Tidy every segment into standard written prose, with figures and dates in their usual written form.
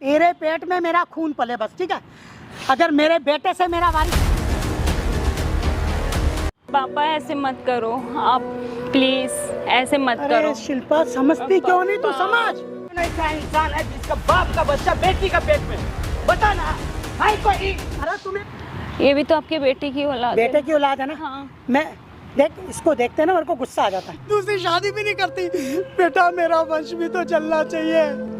तेरे पेट में मेरा खून पले बस, ठीक है। अगर मेरे बेटे से मेरा वारिस। पापा ऐसे मत करो आप, प्लीज ऐसे मत करो। अरे शिल्पा, समझती क्यों नहीं तू? समझ। ऐसा इंसान है जिसका बाप का बच्चा बेटी का पेट में, बता ना भाई कोई। अरे तुम्हें ये भी तो आपके बेटे की औलाद है। बेटे की औलाद है ना? हाँ। मैं देख, इसको देखते ना मेरे को गुस्सा आ जाता है। दूसरी शादी भी नहीं करती। बेटा, मेरा वंश भी तो चलना चाहिए।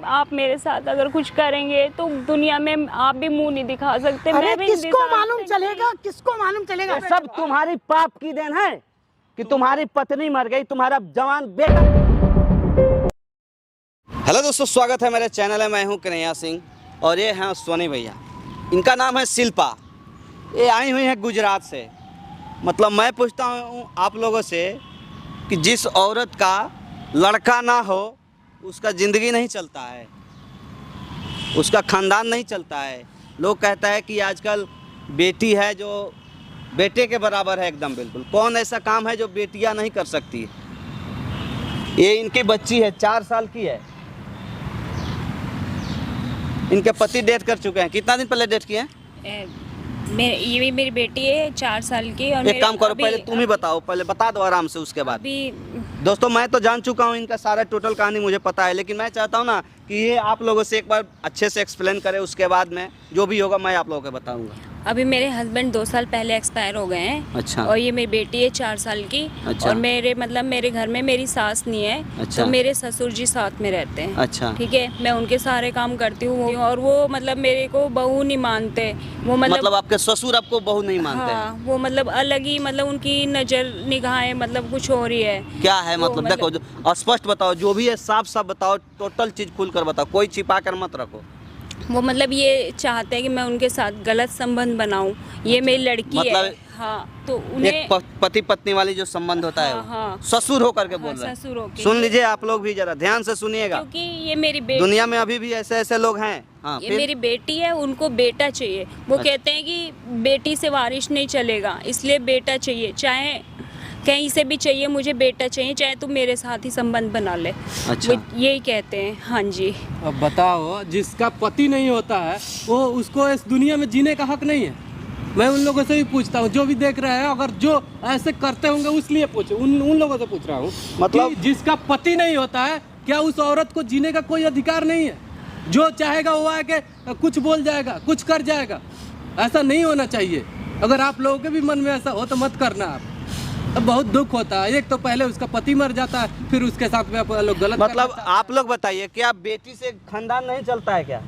आप मेरे साथ अगर कुछ करेंगे तो दुनिया में आप भी मुंह नहीं दिखा सकते। अरे मैं भी किसको मालूम चलेगा? किसको मालूम चलेगा? ये सब तुम्हारी पाप की देन है कि तुम्हारी पत्नी मर गई, तुम्हारा जवान बेटा। हेलो दोस्तों, स्वागत है मेरे चैनल में। मैं हूं कन्हैया सिंह और ये हैं सोनी भैया। इनका नाम है शिल्पा। ये आई हुई है गुजरात से। मतलब मैं पूछता हूं आप लोगों से कि जिस औरत का लड़का ना हो उसका ज़िंदगी नहीं चलता है, उसका ख़ानदान नहीं चलता है। लोग कहता है कि आजकल बेटी है जो बेटे के बराबर है एकदम। बिल्कुल, कौन ऐसा काम है जो बेटियां नहीं कर सकती? ये इनकी बच्ची है, 4 साल की है। इनके पति डेथ कर चुके हैं। कितना दिन पहले डेथ किए हैं? ये भी मेरी बेटी है 4 साल की। और एक काम करो, पहले तुम ही बताओ, पहले बता दो आराम से, उसके बाद। अभी दोस्तों, मैं तो जान चुका हूँ इनका सारा टोटल कहानी मुझे पता है, लेकिन मैं चाहता हूँ ना कि ये आप लोगों से एक बार अच्छे से एक्सप्लेन करें। उसके बाद में जो भी होगा मैं आप लोगों को बताऊंगा। अभी मेरे हस्बैंड 2 साल पहले एक्सपायर हो गए हैं। अच्छा। और ये मेरी बेटी है 4 साल की। अच्छा। और मेरे घर में मेरी सास नहीं है। अच्छा। तो मेरे ससुर जी साथ में रहते हैं। अच्छा। ठीक है, मैं उनके सारे काम करती हूँ और वो मतलब मेरे को बहू नहीं मानते। वो मतलब आपके ससुर आपको बहू नहीं मानते हैं? हाँ, वो मतलब अलग ही, मतलब उनकी नज़र निगाहें मतलब कुछ हो रही है। क्या है मतलब? देखो, स्पष्ट बताओ, जो भी है साफ साफ बताओ, टोटल चीज खुल कर बताओ, कोई छिपा कर मत रखो। वो मतलब ये चाहते हैं कि मैं उनके साथ गलत संबंध बनाऊं। ये मेरी लड़की मतलब है। हाँ, तो उन्हें एक पति पत्नी वाली जो संबंध होता है, हाँ, वो हाँ। ससुर होकर के बोल हाँ, रहे ससुर हैं। होके। सुन लीजिए आप लोग भी, जरा ध्यान से सुनिएगा, क्योंकि ये मेरी बेटी, दुनिया में अभी भी ऐसे ऐसे लोग हैं। हाँ, ये फिर? मेरी बेटी है, उनको बेटा चाहिए। वो अच्छा। कहते हैं कि बेटी से वारिश नहीं चलेगा, इसलिए बेटा चाहिए। चाहे कहीं से भी चाहिए, मुझे बेटा चाहिए, चाहे तू मेरे साथ ही संबंध बना ले। अच्छा। वो यही कहते हैं। हाँ जी। अब बताओ, जिसका पति नहीं होता है वो, उसको इस दुनिया में जीने का हक नहीं है। मैं उन लोगों से भी पूछता हूँ जो भी देख रहे हैं, अगर जो ऐसे करते होंगे उसलिए पूछो, उन लोगों से पूछ रहा हूँ। मतलब कि जिसका पति नहीं होता है, क्या उस औरत को जीने का कोई अधिकार नहीं है? जो चाहेगा वो आके कुछ बोल जाएगा, कुछ कर जाएगा। ऐसा नहीं होना चाहिए। अगर आप लोगों के भी मन में ऐसा हो तो मत करना आप। अब बहुत दुख होता है। एक तो पहले उसका पति मर जाता है, फिर उसके साथ में आप लोग गलत मतलब आप लोग बताइए, क्या बेटी से खानदान नहीं चलता है क्या?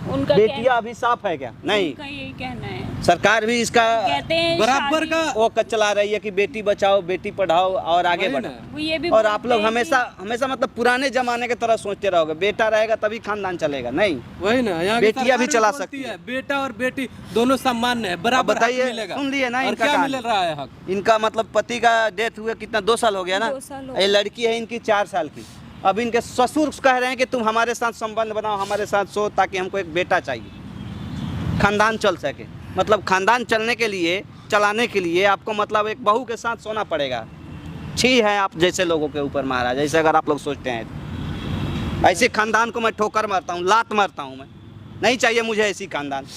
उनका बेटियां अभी साफ है क्या? नहीं, उनका यही कहना है। सरकार भी इसका कहते हैं बराबर का वो चला रही है कि बेटी बचाओ, बेटी पढ़ाओ और आगे वही बढ़ो। ना। वो ये भी और बोलते आप लोग हैं हमेशा हमेशा मतलब पुराने जमाने की तरह सोचते रहोगे, बेटा रहेगा तभी खानदान चलेगा। नहीं, वही ना, यहाँ की बेटियां सरकार भी चला बोलती सकती है बेटा और बेटी दोनों सामान्य है, बराबर हक बताइए, मिलेगा। सुन लिए ना और इनका क्या कहानी? मिल रहा है हक? इनका मतलब पति का डेथ हुए कितना, 2 साल हो गया ना? 2 साल हो ये लड़की है इनकी 4 साल की। अब इनके ससुर कह रहे हैं कि तुम हमारे साथ संबंध बनाओ, हमारे साथ सो, ताकि हमको एक बेटा चाहिए, खानदान चल सके। मतलब खानदान चलने के लिए, चलाने के लिए आपको मतलब एक बहू के साथ सोना पड़ेगा। छी है आप जैसे लोगों के ऊपर महाराज, ऐसे अगर आप लोग सोचते हैं। ऐसे खानदान को मैं ठोकर मारता हूँ, लात मारता हूँ। मैं नहीं चाहिए मुझे ऐसी खानदान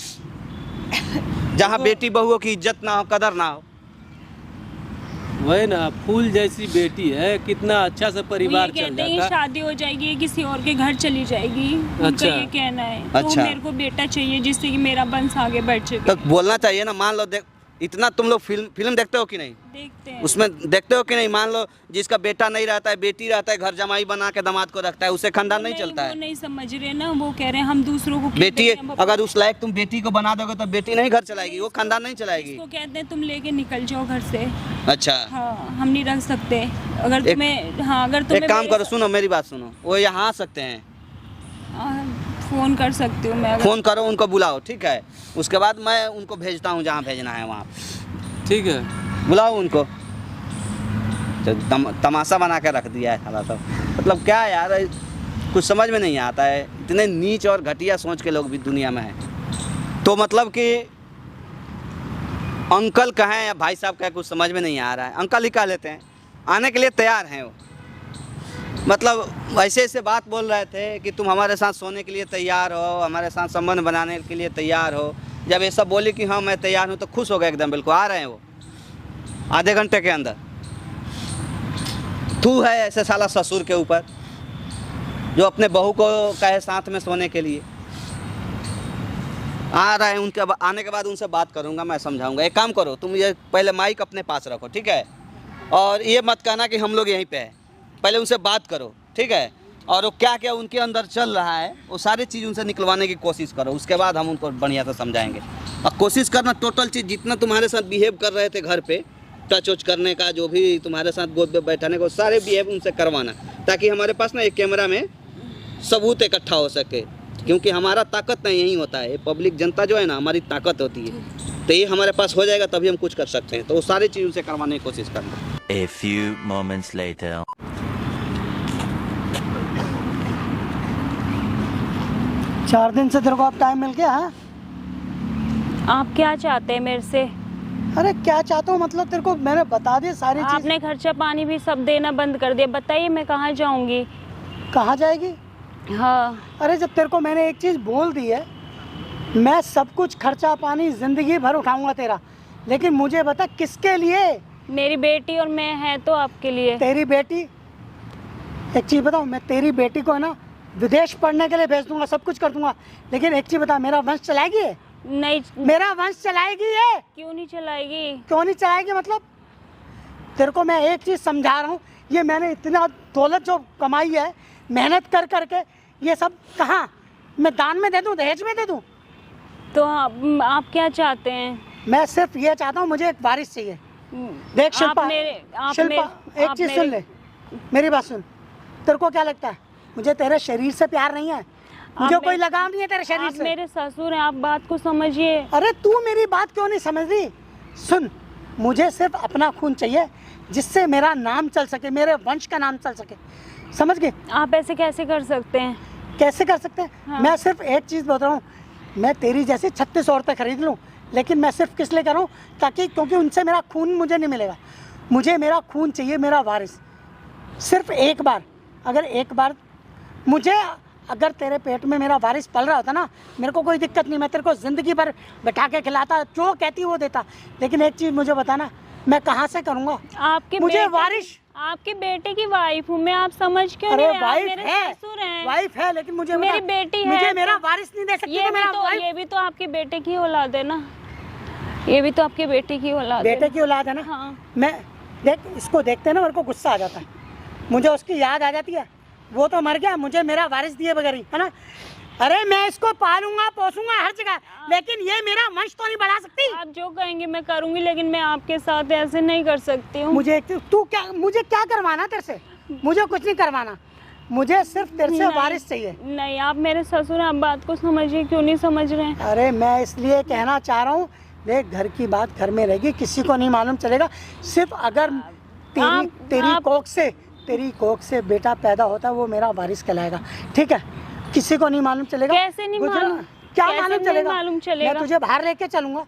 जहाँ बेटी बहुओं की इज्जत ना हो, कदर ना हो। वही ना, फूल जैसी बेटी है, कितना अच्छा से परिवार वो ये चल कहते हैं जाता। शादी हो जाएगी, ये किसी और के घर चली जाएगी। उनका अच्छा। ये कहना है। तो अच्छा। मेरे को बेटा चाहिए जिससे कि मेरा वंश आगे बढ़ सके। तो बोलना चाहिए ना। मान लो, देख, इतना तुम लोग फिल्म देखते हो कि नहीं? देखते हैं। उसमें देखते हो कि नहीं? मान लो जिसका बेटा नहीं रहता है, बेटी रहता है, घर जमाई बना के दामाद को रखता है, उसे खानदान नहीं चलता वो है। नहीं समझ रहे ना, वो कह रहे हैं हम दूसरों को क्यों बेटी, देखें, हम अपने- अगर उस लायक तुम बेटी को बना दोगे तो बेटी नहीं घर चलाएगी, वो खानदान नहीं चलाएगी। इसको कहते हैं तुम लेके निकल जाओ घर से। अच्छा, हाँ, हम नहीं रख सकते। अगर तुम्हें, हाँ, अगर एक तुम्हें काम मेरे करो, सुनो मेरी बात सुनो, वो यहाँ आ सकते हैं, फोन कर सकती हूँ मैं। अगर फोन करो, उनको बुलाओ, ठीक है? उसके बाद मैं उनको भेजता हूँ जहाँ भेजना है वहाँ। ठीक है, बुलाओ उनको। तो तमाशा बना के रख दिया है साला सब। मतलब क्या यार, कुछ समझ में नहीं आता है। इतने नीच और घटिया सोच के लोग भी दुनिया में हैं। तो मतलब कि अंकल कहें या भाई साहब कहें, कुछ समझ में नहीं आ रहा है। अंकल ही कह लेते हैं, आने के लिए तैयार हैं वो। मतलब ऐसे ऐसे बात बोल रहे थे कि तुम हमारे साथ सोने के लिए तैयार हो, हमारे साथ संबंध बनाने के लिए तैयार हो। जब ये सब बोली कि हाँ मैं तैयार हूँ तो खुश हो गए एकदम, बिल्कुल आ रहे हैं वो आधे घंटे के अंदर। तू है ऐसे साला ससुर के ऊपर जो अपने बहू को कहे साथ में सोने के लिए। आ रहे हैं, उनके आने के बाद उनसे बात करूंगा, मैं समझाऊंगा। एक काम करो, तुम ये पहले माइक अपने पास रखो, ठीक है? और ये मत कहना कि हम लोग यहीं पे हैं, पहले उनसे बात करो, ठीक है? और वो क्या क्या उनके अंदर चल रहा है वो सारी चीज़ उनसे निकलवाने की कोशिश करो, उसके बाद हम उनको बढ़िया से समझाएंगे। और कोशिश करना टोटल चीज़ जितना तुम्हारे साथ बिहेव कर रहे थे घर पे, टच वच करने का, जो भी तुम्हारे साथ गोद पे बैठाने को, सारे बिहेव उनसे करवाना, ताकि हमारे पास ना एक कैमरा में सबूत इकट्ठा हो सके। क्योंकि हमारा ताकत नहीं यही होता है, ये पब्लिक जनता जो है ना हमारी ताकत होती है। तो ये हमारे पास हो जाएगा तभी हम कुछ कर सकते हैं। तो वो सारी चीज़ उनसे करवाने की कोशिश करना। A few moments later. 4 दिन से तेरे को अब टाइम मिल गया है? आप क्या चाहते हैं मेरे से? अरे क्या चाहता हूँ मतलब, तेरे को मैंने बता दिया सारी चीज। आपने खर्चा पानी भी सब देना बंद कर दिया। बताइए मैं कहाँ जाऊंगी? कहाँ जाएगी? हाँ, अरे जब तेरे को मैंने एक चीज बोल दी है, मैं सब कुछ खर्चा पानी जिंदगी भर उठाऊंगा तेरा, लेकिन मुझे बता किसके लिए? मेरी बेटी और मैं है तो आपके लिए। तेरी बेटी, एक चीज बताऊं, मैं तेरी बेटी को है ना विदेश पढ़ने के लिए भेज दूंगा, सब कुछ कर दूंगा, लेकिन एक चीज बता, मेरा वंश चलाएगी ये? नहीं। मेरा वंश चलाएगी ये? क्यों नहीं चलाएगी? क्यों नहीं चलाएगी मतलब? तेरे को मैं एक चीज समझा रहा हूँ, ये मैंने इतना दौलत जो कमाई है मेहनत कर करके, ये सब कहाँ मैं दान में दे दूँ, दहेज में दे दूँ? तो आप क्या चाहते हैं? मैं सिर्फ ये चाहता हूँ, मुझे एक वारिस चाहिए। देख शिल्पा, एक चीज सुन ले, मेरी बात सुन। तेरे को क्या लगता है मुझे तेरे शरीर से प्यार नहीं है? मुझे कोई लगाव नहीं है तेरे शरीर से। मेरे ससुर हैं, आप बात को समझिए। अरे तू मेरी बात क्यों नहीं समझ रही? सुन, मुझे सिर्फ अपना खून चाहिए जिससे मेरा नाम चल सके, मेरे वंश का नाम चल सके, समझ गए? आप ऐसे कैसे कर सकते हैं? कैसे कर सकते हैं? हाँ। मैं सिर्फ एक चीज़ बता रहा हूँ, मैं तेरी जैसी 36 औरतें खरीद लूँ, लेकिन मैं सिर्फ किस लिए कर रहा हूँ? ताकि, क्योंकि उनसे मेरा खून मुझे नहीं मिलेगा, मुझे मेरा खून चाहिए, मेरा वारिस। सिर्फ एक बार, अगर एक बार मुझे, अगर तेरे पेट में मेरा वारिस पल रहा होता ना, मेरे को कोई दिक्कत नहीं, मैं तेरे को ज़िंदगी भर बैठा के खिलाता, जो कहती वो देता। लेकिन एक चीज़ मुझे बताना, मैं कहाँ से करूँगा? आपके मुझे वारिस, आपके बेटे की वाइफ हूँ मैं, आप समझ क्यों अरे नहीं रहे? वाइफ मेरे है, ससुर हैं। वाइफ है, लेकिन मुझे मेरी बेटी है, मुझे मेरा तो वारिस नहीं दे सकती। ये भी तो आपके बेटे की औलाद है ना, ये भी तो आपके बेटे की औलाद है। बेटे की औलाद है ना? हाँ। मैं देख, इसको देखते ना मेरे को गुस्सा आ जाता है, मुझे उसकी याद आ जाती है। वो तो मर गया, मुझे मेरा वारिस दिए बगैर ही, है ना? अरे मैं इसको पालूंगा पोसूंगा हर जगह, लेकिन ये मेरा वंश तो नहीं बढ़ा सकती। आप जो कहेंगे मैं करूंगी, लेकिन मैं आपके साथ ऐसे नहीं कर सकती हूँ। मुझे मुझे क्या करवाना तेरे से? मुझे कुछ नहीं करवाना, मुझे सिर्फ तेरे से वारिस चाहिए। नहीं, आप मेरे ससुर हैं, आप बात को समझिए, क्यों नहीं समझ रहे हैं? अरे मैं इसलिए कहना चाह रहा हूँ, देख घर की बात घर में रहेगी, किसी को नहीं मालूम चलेगा। सिर्फ अगर तेरी कोख से बेटा पैदा होता है, वो मेरा वारिस कहलाएगा, ठीक है? किसी को नहीं मालूम चलेगा। कैसे नहीं मालूम? क्या कैसे मालूम नहीं चलेगा? मालूम चलेगा? मैं तुझे बाहर लेके चलूंगा,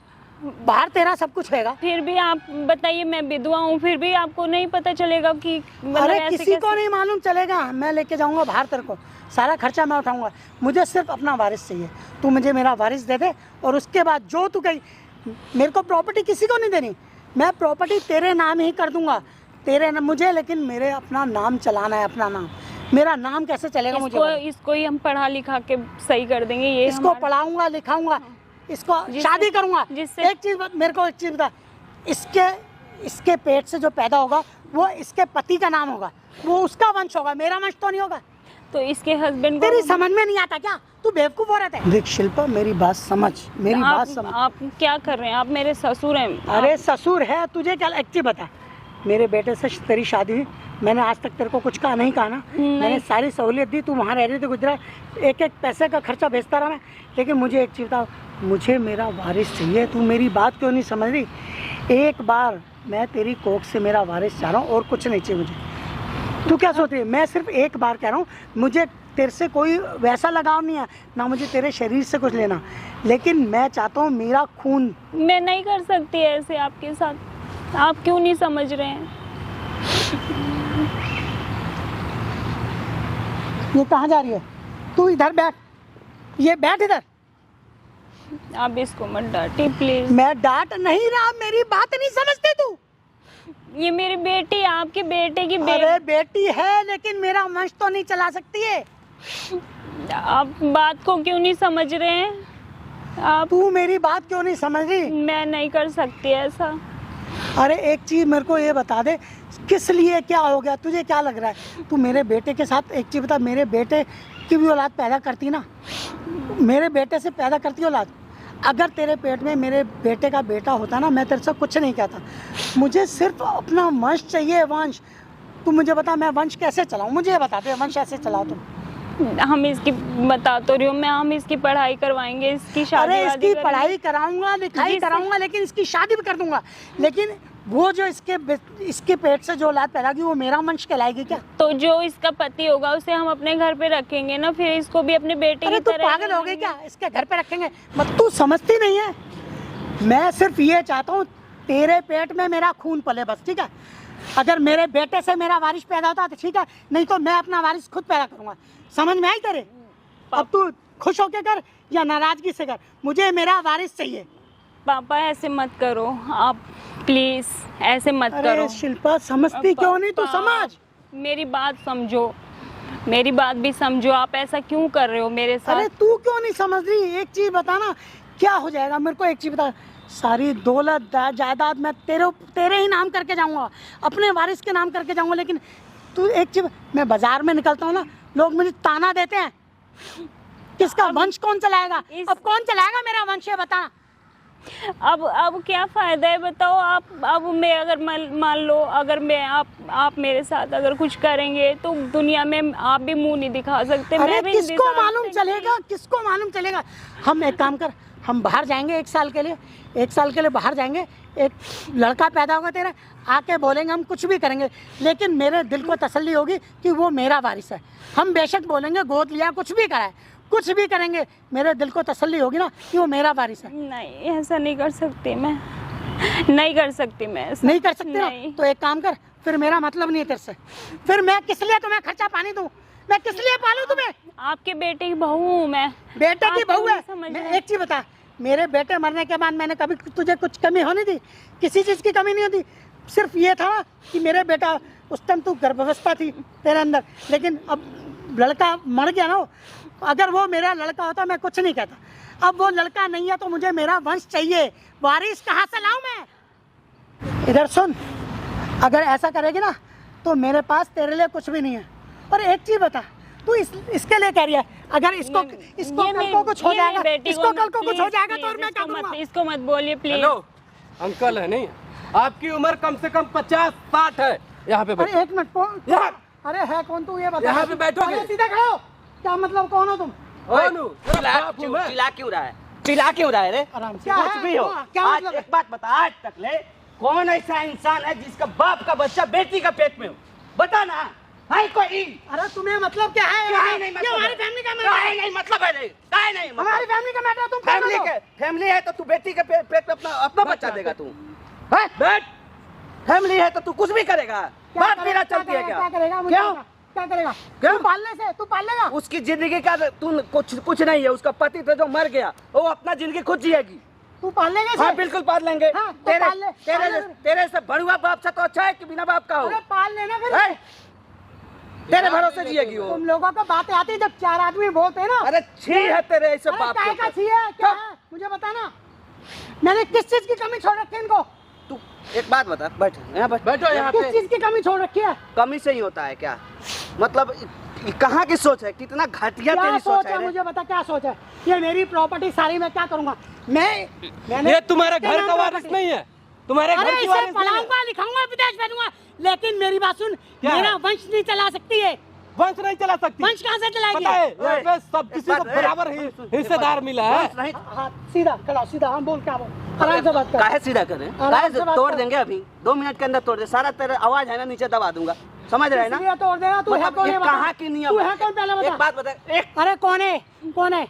बाहर तेरा सब कुछ होगा। फिर भी आप बताइए, मैं विधवा हूँ, फिर भी आपको नहीं पता चलेगा कि अरे किसी को नहीं मालूम चलेगा, मैं लेके जाऊंगा बाहर, तेरे को सारा खर्चा मैं उठाऊंगा। मुझे सिर्फ अपना वारिस चाहिए, तू मुझे मेरा वारिस दे दे, और उसके बाद जो तू कही, मेरे को प्रॉपर्टी किसी को नहीं देनी, मैं प्रॉपर्टी तेरे नाम ही कर दूंगा, तेरे नाम मुझे, लेकिन मेरे अपना नाम चलाना है, अपना नाम। मेरा नाम कैसे चलेगा? मुझे इसको ही हम पढ़ा लिखा के सही कर देंगे। ये इसको पढ़ाऊंगा लिखाऊंगा, इसको शादी करूंगा। एक चीज मेरे को, एक चीज बता, इसके पेट से जो पैदा होगा वो इसके पति का नाम होगा, वो उसका वंश होगा, मेरा वंश तो नहीं होगा। तो इसके हस्बैंड को तेरी समझ में नहीं आता क्या? तू बेवकूफ हो रहा है। देख शिल्पा, मेरी बात समझ, मेरी बात समझ। आप क्या कर रहे हैं? आप मेरे ससुर हैं। अरे ससुर है, तुझे क्या? एक चीज बता, मेरे बेटे से तेरी शादी हुई, मैंने आज तक तेरे को कुछ कहा नहीं कहा ना? मैंने सारी सहूलियत दी, तू वहाँ रह रही थी गुजरात, एक एक पैसे का खर्चा भेजता रहा मैं, लेकिन मुझे एक चीज बता, मुझे मेरा वारिस चाहिए। तू मेरी बात क्यों नहीं समझ रही? एक बार मैं तेरी कोख से मेरा वारिस चाह रहा हूँ, और कुछ नहीं चाहिए मुझे। तू क्या सोच रही है? मैं सिर्फ एक बार कह रहा हूँ, मुझे तेरे से कोई वैसा लगाव नहीं है ना, मुझे तेरे शरीर से कुछ लेना, लेकिन मैं चाहता हूँ मेरा खून। मैं नहीं कर सकती ऐसे आपके साथ, आप क्यों नहीं समझ रहे हैं? ये कहाँ जा रही है? तू इधर बैठ, ये बैठ इधर। आप इसको मत डांटिए प्लीज। मैं डांट नहीं रहा, मेरी बात नहीं समझते तू। ये मेरी बेटी, आपके बेटे की अरे बेटी है लेकिन मेरा वंश तो नहीं चला सकती है। आप बात को क्यों नहीं समझ रहे हैं? आप तू मेरी बात क्यों नहीं समझ रही? मैं नहीं कर सकती ऐसा। अरे एक चीज मेरे को ये बता दे, किस लिए क्या हो गया? तुझे क्या लग रहा है? तू मेरे बेटे के साथ एक चीज बता, मेरे बेटे की भी औलाद पैदा करती ना, मेरे बेटे से पैदा करती औलाद। अगर तेरे पेट में मेरे बेटे का बेटा होता ना, मैं तेरे से कुछ नहीं कहता। मुझे सिर्फ अपना वंश चाहिए, वंश। तू मुझे बता मैं वंश कैसे चलाऊं? मुझे ये बता दे, वंश ऐसे चलाओ तुम। हम इसकी बता तो रही हूँ मैं, हम इसकी पढ़ाई करवाएंगे, इसकी शादी अरे वादी इसकी करेंगे। पढ़ाई कराऊंगा, लिखाई जी, कराऊंगा, लेकिन इसकी शादी भी कर दूंगा। लेकिन वो जो इसके पेट से जो औलाद पैदा की वो मेरा वंश कहलाएगी क्या? तो जो इसका पति होगा उसे हम अपने घर पे रखेंगे ना, फिर इसको भी अपने बेटे अरे की तू तरह पागल हो गई क्या? इसके घर पे रखेंगे मत, तू समझती नहीं है। मैं सिर्फ ये चाहता हूँ तेरे पेट में मेरा खून पले बस, ठीक है? अगर मेरे बेटे से मेरा वारिस पैदा होता तो ठीक है, नहीं तो मैं अपना वारिस खुद पैदा करूंगा। समझ में आई तेरे? अब तू खुश होके कर या नाराजगी से कर, मुझे मेरा वारिस चाहिए। पापा ऐसे मत करो आप, प्लीज ऐसे मत अरे करो। शिल्पा समझती क्यों नहीं? तू पापा, समझ, मेरी बात समझो, मेरी बात भी समझो। आप ऐसा क्यों कर रहे हो मेरे साथ? अरे तू क्यों नहीं समझ रही? एक चीज बता ना, क्या हो जाएगा? मेरे को एक चीज बता, सारी दौलत जायदाद मैं तेरे ही नाम करके जाऊंगा, अपने वारिस के नाम करके जाऊंगा। लेकिन तू एक चीज, मैं बाजार में निकलता हूँ ना, लोग मुझे ताना देते हैं, किसका वंश कौन चलाएगा? अब कौन चलाएगा मेरा वंश, ये बता। अब क्या फायदा है बताओ आप? अब मैं अगर मान लो अगर मैं आप मेरे साथ अगर कुछ करेंगे तो दुनिया में आप भी मुंह नहीं दिखा सकते। अरे मैं भी नहीं किसको दिखा मालूम सकती। चलेगा? किसको मालूम चलेगा? हम एक काम कर, हम बाहर जाएंगे 1 साल के लिए, 1 साल के लिए बाहर जाएंगे, एक लड़का पैदा होगा तेरा, आके बोलेंगे हम कुछ भी करेंगे, लेकिन मेरे दिल को तसल्ली होगी कि वो मेरा वारिस है। हम बेशक बोलेंगे गोद लिया, कुछ भी करा है, कुछ भी करेंगे, मेरे दिल को तसल्ली होगी ना कि वो मेरा वारिस है। नहीं ऐसा नहीं कर सकती मैं, नहीं कर सकती मैं ऐसा। नहीं कर सकते ना? नहीं। तो एक काम कर, फिर मेरा मतलब नहीं है तेरे से, फिर मैं किस लिए तुम्हें खर्चा पानी दूं? मैं किस लिए पालूं तुम्हें? आपके बेटे की बहू हूँ मैं। बेटे की आप बहू है। नहीं समझ मैं रहे। एक चीज बता, मेरे बेटे मरने के बाद मैंने कभी तुझे कुछ कमी होने दी? किसी चीज की कमी नहीं होती। सिर्फ ये था कि मेरे बेटा, उस टाइम तू गर्भावस्था थी तेरे अंदर, लेकिन अब लड़का मर गया ना, अगर वो मेरा लड़का होता मैं कुछ नहीं कहता। अब वो लड़का नहीं है तो मुझे मेरा वंश चाहिए, वारिस कहाँ से लाऊं मैं? इधर सुन, अगर ऐसा करेगी ना तो मेरे पास तेरे लिए कुछ भी नहीं है। और एक चीज बता, तू इसके लिए कह रही है, अगर इसको कल को कुछ हो जाएगा, इसको कल को कुछ हो जाएगा तो और मैं क्या करूंगा? इसको मत बोलिए प्लीज। हेलो अंकल है नहीं, आपकी उम्र कम से कम 50-60 है। यहाँ पे बैठो। अरे एक मिनट, कौन? यहाँ अरे है कौन तू, ये बता। यहाँ पे बैठोगे? अरे सीधा खड़े हो, क्या मतलब कौन हो तुम? कौन हूँ? तेरा बाप हूँ मैं। चिल्ला क्यों रहा है? चिल्ला क्यों रहा है रे? आराम से। कुछ भी हो, क्या आज मतलब? एक बात बता, आज तक ले कौन ऐसा इंसान है जिसका बाप का बच्चा बेटी का पेट में हो? बता ना, है कोई? अरे तुम्हें मतलब क्या है? काहे नहीं ये मतलब हमारी है? फैमिली का मैटर काहे है। नहीं मतलब है रे? काहे नहीं मतलब? हमारी फैमिली का मैटर है, तुम क्या फैमिली बोलो? के फैमिली है तो तू बेटी के पेट में अपना बच्चा देगा तू? है? बैठ। फैमिली है तो तू कुछ भी करेगा? बात मेरा चलती है क्या? क्या करेगा? मुझे क्यों? बता, क्या करेगा? क्यों? तू पालने से, तू पाल लेगा? उसकी जिंदगी का तू कुछ नहीं है। उसका पति तो जो मर गया, वो अपना जिंदगी खुद जिएगी। तू पाल लेगा? हाँ बिल्कुल पाल लेंगे। हाँ, तो पाल ले, पाल ले। तेरे से बड़ुआ बाप से तो अच्छा है कि बिना बाप का हो। अरे पाल लेना फिर। है? तेरे भरोसे जिएगी वो। तुम लोगों को बातें आती है जब 4 आदमी बोलते हैं ना। अरे छी है तेरे ऐसे अरे बाप काय के का ऊपर। छी है? क्या है? मुझे बताना, मैंने किस चीज की कमी छोड़ रखी है इनको? तू एक बात बता, बैठ यहाँ बैठ। बैठो यहाँ किस पे। चीज की कमी छोड़ रखी है? कमी से ही होता है क्या? मतलब कहाँ की सोच है? कितना घटिया क्या तेरी सोच सोच है? है रे। मुझे बता क्या सोच है? ये मेरी प्रॉपर्टी सारी मैं क्या करूंगा? मैंने ये तुम्हारे इसके घर नाम का वारिस प्रॉपर्टी- नहीं है, तुम्हारे अरे घर की इसे वारिस नहीं है। पढ़ाऊंगा, लिखाऊंगा, विदेश भेजूंगा, लेकिन मेरी बात सुन, क्या है? मेरा वंश नहीं चला सकती है। वंश नहीं चला सकती। वंश कहाँ से चलाएगी? पता है ओए, यहाँ पे सब किसी को बात है। बराबर हिस्सेदार मिला है। बस नहीं हाँ सीधा खड़ा, सीधा हम बोल, क्या बोल, आराम से बात कर। काहे सीधा करें? आराम काहे से से बात तोड़ कर। देंगे अभी 2 मिनट के अंदर तोड़ दे। सारा तेरा आवाज है ना नीचे दबा दूंगा, समझ रहे हैं ना? इसलिए तोड़ देगा। तू है मतलब कौन? ये ये बता। कहाँ की नियम तू है? है कौन? पहले एक बता। बात बता, एक अरे कौन है? कौन है?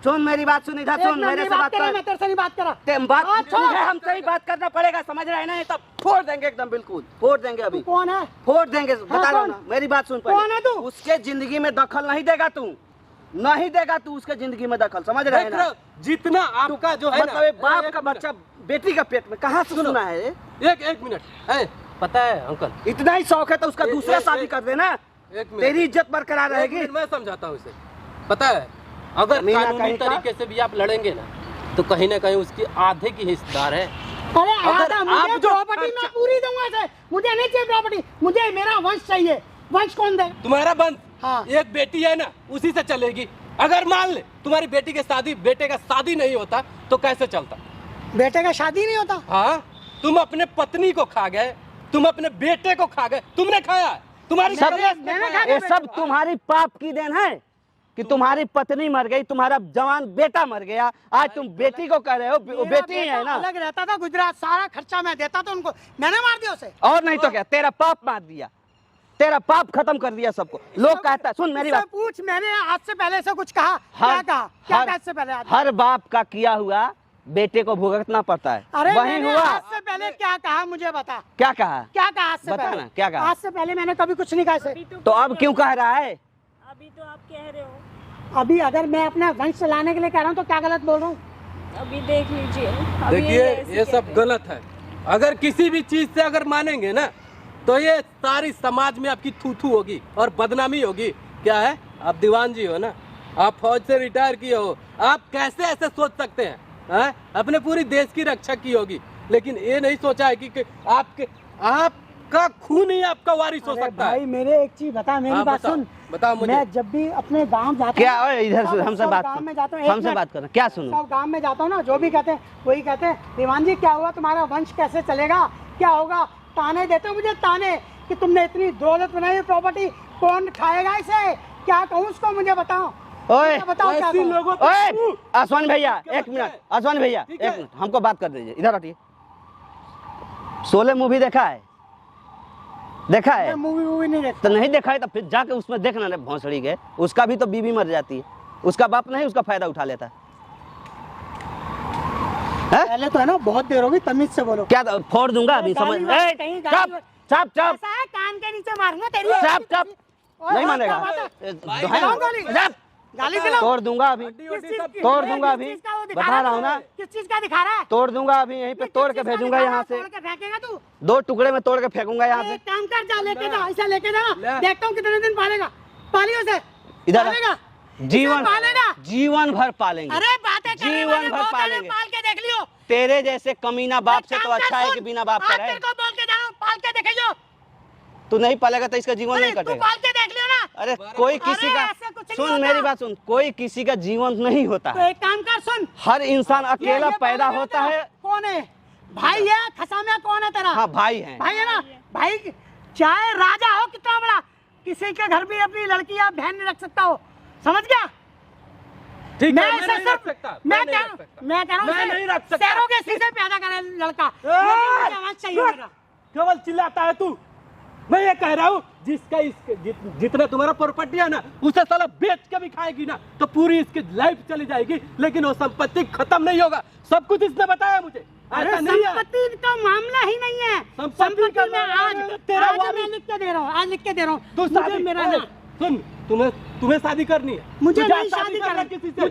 सुन मेरी बात, सुन इधर सुन, मेरे से बात कर। मैं तेरे से नहीं बात करा। तुझे हमसे ही बात करना पड़ेगा, समझ रहे हैं ना? ये तब फोड़ देंगे एकदम, बिल्कुल फोड़ देंगे अभी। कौन है? फोड़ देंगे, बता रहा हूं ना। मेरी बात सुन, कौन है तू? उसके जिंदगी में दखल नहीं देगा तू, नहीं देगा तू उसके जिंदगी में दखल, समझ रहे हैं ना? जितना आपका जो है मतलब एक बाप का बच्चा बेटी का पेट में कहाँ से सुना है? एक मिनट है, पता है अंकल, इतना ही शौक है तो उसका दूसरा शादी कर देना, एक मिनट, तेरी इज्जत बरकरार रहेगी। मैं समझाता हूँ इसे। पता है, अगर मीना कानूनी कहीं का- तरीके से भी आप लड़ेंगे ना, तो कहीं ना कहीं उसकी आधे की हिस्सेदार है। अरे अगर आधा, आप मुझे जो प्रॉपर्टी मैं खर्चा- पूरी दूंगा इसे। मुझे नहीं चाहिए प्रॉपर्टी, मुझे मेरा वंश चाहिए। वंश कौन दे? तुम्हारा बंद, हाँ। एक बेटी है ना, उसी से चलेगी। अगर मान ले तुम्हारी बेटी के शादी, बेटे का शादी नहीं होता तो कैसे चलता? बेटे का शादी नहीं होता। हाँ, तुम अपने पत्नी को खा गए, तुम अपने बेटे को खा गए, तुमने खाया है, तुम्हारी सब कलेश ने मैंने खाया है। ये सब तुम्हारी पाप की देन है कि तुम्हारी पत्नी मर गई, तुम्हारा जवान बेटा मर गया, आज तुम बेटी को कह रहे हो, वो मेरा बेटी ही है बेटा ना। अलग रहता था गुजरात, सारा खर्चा मैं देता था उनको, मैंने मार दिया उसे। और नहीं तो क्या, तेरा पाप मार दिया, तेरा पाप खत्म कर दिया सबको। लोग कहता, सुन मेरी इससे बात, पूछ, मैंने आज से पहले से कुछ कहा? क्या कहा? क्या कहा इससे पहले? हर बाप का किया हुआ बेटे को भुगतना पड़ता है, अरे वही मैंने हुआ। आज से पहले क्या कहा मुझे बता? क्या कहा? क्या कहा आज से बता पहले? ना, क्या कहा? आज से पहले मैंने कभी कुछ नहीं कहा इसे। तो अब क्यों कह रहा है? अभी तो आप कह रहे हो, अभी अगर मैं अपना वंश चलाने के लिए कह रहा हूँ तो क्या गलत बोल रहा हूँ? अभी देख लीजिए। अभी देखिए, ऐसे ये कहते सब हैं। गलत है। अगर किसी भी चीज से अगर मानेंगे ना, तो ये सारी समाज में आपकी थू थू होगी और बदनामी होगी। क्या है, आप दीवान जी हो ना, आप फौज से रिटायर किए हो, आप कैसे ऐसे सोच सकते हैं? हाँ? अपने पूरी देश की रक्षा की होगी, लेकिन ये नहीं सोचा है कि आपका खून ही आपका वारिस हो अरे सकता भाई है। मेरे एक चीज बता, मेरी हाँ, बात बताओ, सुन। बताओ मुझे। मैं जब भी अपने गांव जाता क्या हूँ, ओए, इधर से सब- हमसे सब बात गांव कर, में जाता हूँ, एक हमसे मिनट। बात करना, क्या सुनूं? सब गांव में जाता हूँ ना, जो भी कहते हैं वही कहते हैं, दीवान जी क्या हुआ, तुम्हारा वंश कैसे चलेगा, क्या होगा? ताने देते हो मुझे, ताने कि तुमने इतनी दौलत बनाई, प्रॉपर्टी कौन खाएगा इसे? क्या कहूँ उसको, मुझे बताओ। ओए, मुझे बताओ क्या ऐसी कहूँ? लोगों पे ओए, तू- आसवान भैया क्या एक लगता मिनट, है? आसवान भैया ठीक एक है। मिनट, हमको बात कर दीजिए, इधर हटिए। शोले मूवी देखा है? देखा है? मैं मूवी वूवी नहीं देखता। तो नहीं देखा है तो फिर जाके उसमें देखना रे भोंसड़ी के, उसका भी तो बीवी मर जाती है, उसका बाप नहीं उसका फायदा उठा लेता है। पहले तो है ना, बहुत देर होगी, तमीज से बोलो। क्या फोड़ दूंगा अभी, समझ? गाली वाली ए, कहीं चुप गाली- चुप चुप, ऐसा है, कान के नीचे मारूंगा तेरी। चुप चुप, ओए, नहीं हाँ, मानेगा, क्या बात है? दुहाई- गाली- चुप, गाली दिलाओ। तोड़ दूंगा अभी, हड्डी किस वड्डी चीज सब की? तोड़ किस दूंगा अभी, चीज का वो दिखा बता रहा हूँ है? ना, किस चीज का दिखा रहा है? तोड़ दूंगा अभी, यहीं पे किस तोड़ चीज के का भेजूंगा दिखा रहा यहाँ है? से, तोड़ के फेंकेगा तू? 2 टुकड़े में तोड़ के फेंकूंगा यहाँ एक से। काम कर, जा लेके जा, ऐसा लेके जा, ले। देखता हूँ कितने दिन पालेगा। पालियो से इधर आ। पालेगा, जीवन इसे पालेगा। जीवन भर पालेंगे, अरे बातें करने जीवन वाले भर बहुत हैं, पालेंगे। पाल के देख लियो। तेरे जैसे कमीना बाप से एक तो काम कर, अच्छा है सुन, कि बिना बाप आज का रहे। तेरे को बोल के जा रहा हूँ, पाल के देखेगा। तू नहीं पालेगा तो इसका जीवन नहीं तू कटेगा। पाल के देख लियो ना। अरे कोई किसी अरे का, ऐसे कुछ नहीं सुन होता। मेरी बात सुन, कोई किसी का जीवन नहीं होता तो है, एक काम कर, सुन, हर इंसान अकेला ये पैदा पालेगा होता तो है। कौन है? भाई है, खसामिया कौन है तेरा? हाँ भाई है, भाई है ना, भाई चाहे राजा हो कितना बड़ा, किसी के घर भी अपनी लड़की या बहन नहीं रख सकता हो, समझ गया? ठीक मैं है, ऐसे नहीं सब- रख सकता, मैं नहीं कह रख सकता। मैं कह रहा हूँ मैं इसे नहीं रख सकता। सैरोगेसी से पैदा करे लड़का, लेकिन मुझे आवाज चाहिए मेरा। केवल चिल्लाता है तू। मैं ये कह रहा हूँ, जिसका जितना तुम्हारा प्रॉपर्टी है ना, उसे साला बेच के भी खाएगी ना, तो पूरी इसकी लाइफ चली जाएगी, लेकिन वो संपत्ति खत्म नहीं होगा। सब कुछ इसने बताया मुझे, अरे ऐसा नहीं है। संपत्ति का मामला ही नहीं है। संपत्ति का में मामला आज है, तेरा आज वारिस। मैं लिख के दे रहा हूँ, आज लिख के दे रहा हूँ। तू मुझे शादी मेरा ओए, ना, सुन, तुम्हें शादी करनी है, मुझे तुझे नहीं शादी करना करनी। किसी से,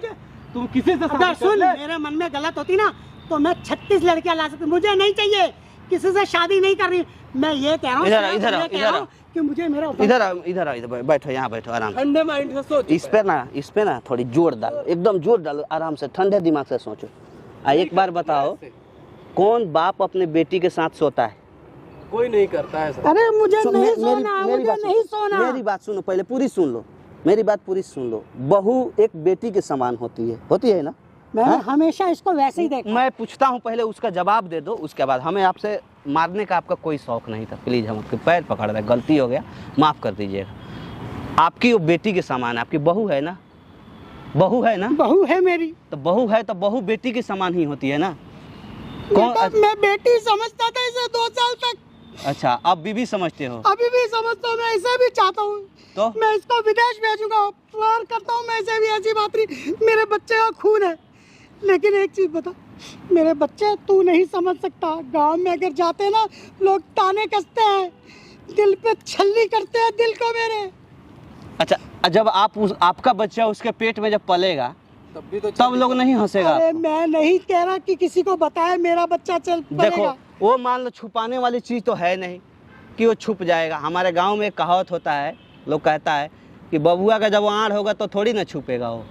तुम किसी से अगर शादी कर सुन, ले। मेरे मन में गलत होती ना तो मैं 36 लड़कियां ला सकती, मुझे नहीं चाहिए, किसी से शादी नहीं करनी। मैं ये कह रहा हूँ, इधर आओ, मैं इधर आओ, ये कह इधर रहा आओ। हूँ कि मुझे मेरा इधर आओ, इधर आओ, इधर बैठो, यहाँ बैठो आराम से। ठंडे माइंड से सोच। इस पे ना थोड़ी जोर डालो, एकदम जोर डालो, आराम से ठंडे दिमाग से सोचो। एक बार बताओ, कौन बाप अपने बेटी के साथ सोता है? कोई नहीं करता है ऐसा। अरे मुझे सुन, नहीं मे- सोना, मुझे बात नहीं सोना। मेरी बात सुनो, पहले पूरी सुन लो, मेरी बात पूरी सुन लो। बहू एक बेटी के समान होती है ना? मैंने हमेशा इसको वैसे ही देखा। मैं पूछता हूँ, पहले उसका जवाब दे दो, उसके बाद। हमें आपसे मारने का आपका कोई शौक नहीं था, प्लीज हम आपके पैर पकड़ रहे, गलती हो गया, माफ कर दीजिएगा। आपकी वो बेटी के समान है, आपकी बहू है ना? बहू है ना? बहू है मेरी। तो बहू है तो बहू बेटी के समान ही होती है ना? मैं बेटी समझता था इसे 2 साल तक। अच्छा, अब बीबी समझते हो? अभी भी समझता हूँ, मैं ऐसे भी चाहता हूँ तो मैं इसको विदेश भेजूंगा, प्यार करता हूँ मैं ऐसे भी, ऐसी बात नहीं, मेरे बच्चे का खून है। लेकिन एक चीज बता, मेरे बच्चे तू नहीं समझ सकता, गांव में अगर जाते ना लोग ताने कसते हैं, दिल पे छल्ली करते हैं दिल को मेरे। अच्छा, जब आपका बच्चा उसके पेट में जब पलेगा तब लोग नहीं हंसेगा? अरे मैं नहीं कह रहा कि किसी को बताए मेरा बच्चा चल देखो, पलेगा। वो मान लो छुपाने वाली चीज तो है नहीं कि वो छुप जाएगा। हमारे गांव में एक कहावत होता है, लोग कहता है कि बबुआ का जब आड़ होगा तो थोड़ी ना छुपेगा वो।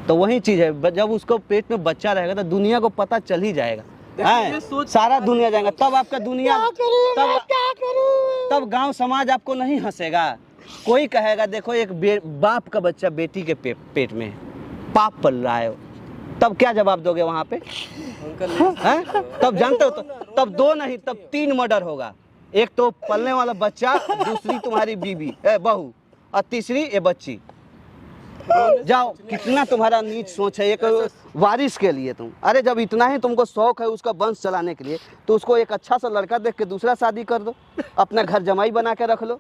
तो वही चीज है, जब उसको पेट में बच्चा रहेगा तो दुनिया को पता चल ही जाएगा, सारा दुनिया जाएगा, तब आपका दुनिया, तब गांव समाज आपको नहीं हंसेगा। कोई कहेगा देखो एक बाप का बच्चा बेटी के पेट में पाप पल रहा है, तब क्या जवाब दोगे वहां पे? हैं? तब जानते हो, तब 2 नहीं तब 3 मर्डर होगा। एक तो पलने वाला बच्चा, दूसरी तुम्हारी बीबी बहू, और तीसरी ये बच्ची। जाओ, कितना तुम्हारा नीच सोच है एक वारिस के लिए तुम। अरे जब इतना ही तुमको शौक है उसका वंश चलाने के लिए, तो उसको एक अच्छा सा लड़का देख के दूसरा शादी कर दो, अपना घर जमाई बना के रख लो।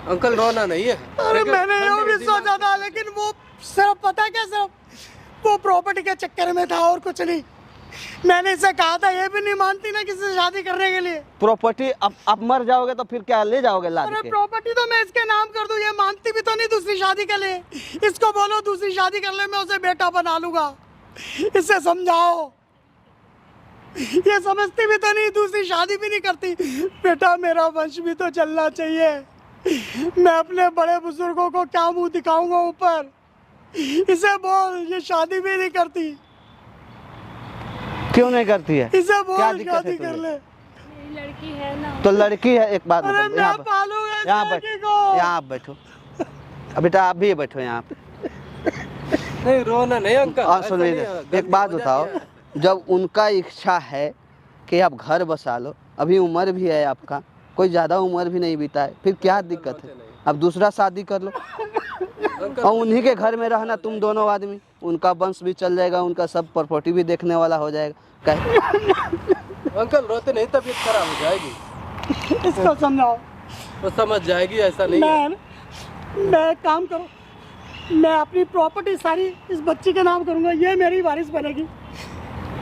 अंकल रोना नहीं है। अरे मैंने वो भी सोचा था, लेकिन वो सिर्फ पता क्या, सिर्फ वो प्रॉपर्टी के चक्कर में था और कुछ नहीं। मैंने इसे कहा था, ये भी नहीं मानती ना किसी से शादी करने के लिए। प्रॉपर्टी अब मर जाओगे तो फिर क्या ले जाओगे लाद अरे के? प्रॉपर्टी तो मैं इसके नाम कर दूं, ये मानती भी तो नहीं दूसरी शादी के लिए। इसको बोलो दूसरी शादी कर ले, मैं उसे बेटा बना लूंगा। इसे समझाओ, ये समझती भी तो नहीं, दूसरी शादी भी नहीं करती। बेटा मेरा वंश भी तो चलना चाहिए, मैं अपने बड़े बुजुर्गों को क्या मुंह दिखाऊंगा ऊपर। इसे बोल ये शादी भी नहीं करती। क्यों नहीं करती है? इसे बोल क्या दिक्कत है शादी कर ले। लड़की है ना। तो लड़की है, एक बात अरे बताओ, मैं पालूंगा इस यहाँ लड़की को। यहाँ आप बैठो, बेटा आप भी बैठो यहाँ पे। नहीं रोना नहीं अंकल। और सुनिए, एक बात बताओ, जब उनका इच्छा है कि आप घर बसा लो, अभी उम्र भी है आपका, कोई ज़्यादा उम्र भी नहीं बीता है, फिर क्या दिक्कत है? अब दूसरा शादी कर लो और उन्हीं के घर में रहना तुम दोनों आदमी, उनका वंश भी चल जाएगा, उनका सब प्रॉपर्टी भी देखने वाला हो जाएगा। अंकल रोते नहीं, तबीयत खराब हो जाएगी। इसको समझाओ, वो समझ जाएगी, ऐसा नहीं है। मैं एक काम करो, मैं अपनी प्रॉपर्टी सारी इस बच्ची के नाम करूंगा, ये मेरी वारिस बनेगी।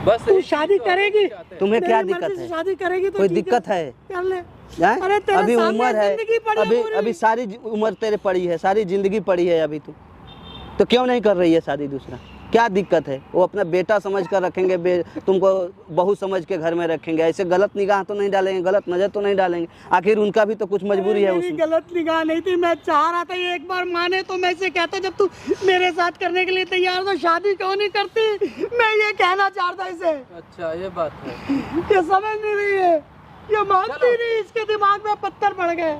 बस तू शादी करेगी, तुम्हें क्या मेरी दिक्कत मर्जी से है? शादी करेगी तो कोई ठीक दिक्कत है? कर ले। हैं? अरे तेरे अभी सामने उम्र है, जिंदगी पड़ी है पूरी। अभी सारी उम्र तेरे पड़ी है, सारी जिंदगी पड़ी है अभी तो क्यों नहीं कर रही है शादी दूसरा? क्या दिक्कत है? वो अपना बेटा समझ कर रखेंगे, तुमको बहू समझ के घर में रखेंगे, ऐसे गलत निगाह तो नहीं डालेंगे, गलत नजर तो नहीं डालेंगे। आखिर उनका भी तो कुछ मजबूरी है मेरी उसमें। गलत निगाह नहीं थी, मैं चाह रहा था ये एक बार माने तो मैं इसे कहता, जब तू मेरे साथ करने के लिए तैयार तो शादी क्यों नहीं करती, मैं ये कहना चाहता इसे। अच्छा ये बात है। ये समझ नहीं रही है, ये मानती नहीं, इसके दिमाग में पत्थर पड़ गए।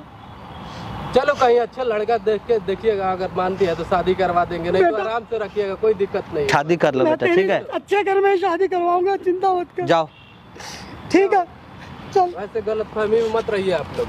चलो कहीं अच्छा लड़का देख के देखिएगा, अगर मानती है तो शादी करवा देंगे, नहीं तो आराम से रखिएगा, कोई दिक्कत नहीं। शादी कर लो मैं बेटा, तेरी ठीक है? अच्छे घर में शादी करवाऊंगा, चिंता मत कर। जाओ। ठीक है चल। ऐसे गलत फहमी में मत रहिए आप लोग।